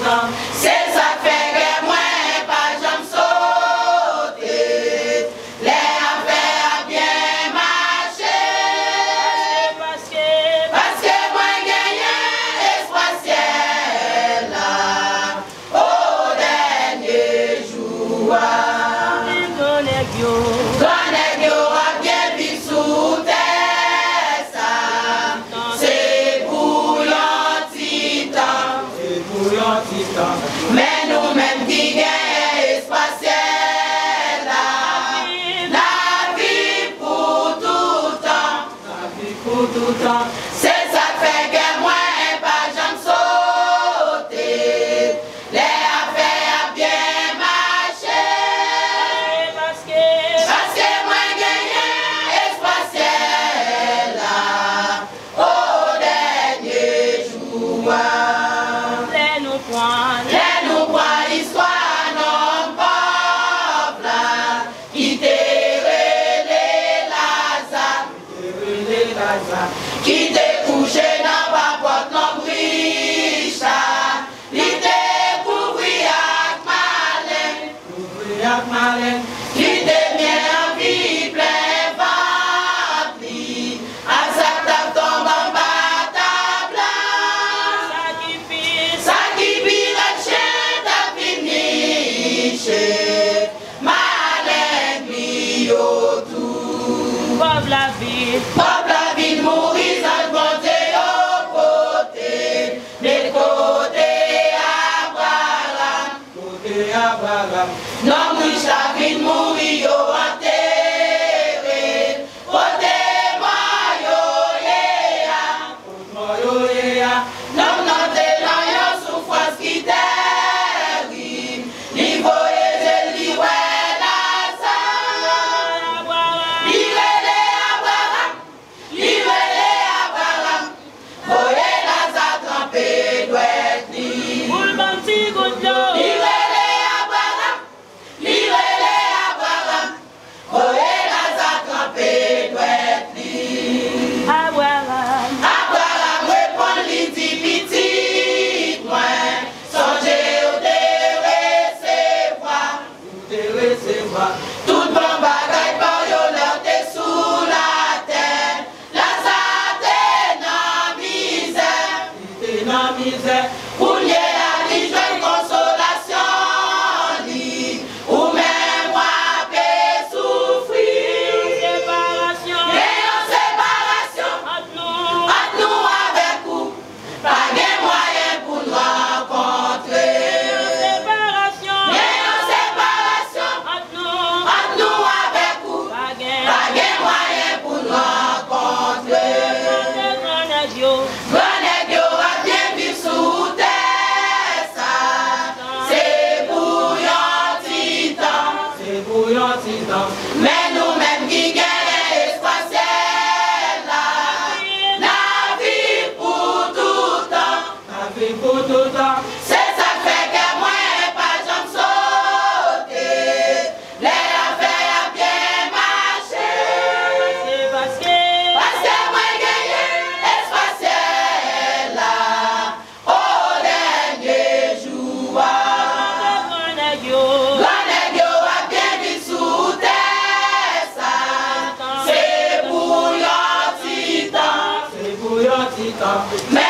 temps. C'est ça fait que moi, pas j'aime sauter. Les affaires bien marcher. Parce que moi, gagne espoir ciel là. Au dernier jour. Gonegyo a bien vivre sous terre, ça. C'est pour l'antitan. Mais nous-mêmes qui gagnons espace ciel là. La vie pour tout temps. C'est ça fait que moi, pas j'aime sauter. Les affaires bien marcher. Parce que moi, gagne espace ciel là. Au dernier jour. Les nous prend l'histoire non pauvre là. Qui t'est les Lazare. Qui t'est couché dans ma porte non briche. Qui t'est couvri avec malin. Qui t'est bien en vie plein ventre. À sa table tombe en bas table. Ça qui pire le chien t'a fini. Malin lui autour. Pauvre la vie mourir sans compter au côté. Des côtés Abraham. Non, mouche la vie mourir au enterré. Côté Moyoléa. Non, non, t'es dans yon souffrance qui t'arrive. Li voyage, li ouais la salle. Li relé Abraham. Voyez la sa trempé douette li. Li relé Abraham. Voyez la sa trempé douette li. Abraham répond li dit petit moi. Songez ou te recevoir. Tout bon bagay par yo leur te sous la terre. Lazare t'es dans misère. Pour lier la vie, joie consolation li. Ou même moi peut souffrir. Séparation. Entre nous avec vous. Pas de moyen pour nous rencontrer. Séparation. Entre nous avec vous. Pas de moyen pour nous rencontrer. Gonegyo a bien vivre sous terre, ça. C'est pour yon titan. Mais nous-mêmes qui gagnons espace ciel là. La vie pour tout temps. C'est ça fait que moi, pas j'aime sauter. Les affaires bien marcher. Parce que moi, gagne espace ciel là. Au dernier jour. Gonegyo a bien vivre sous terre, ça. C'est pour yon titan. Mais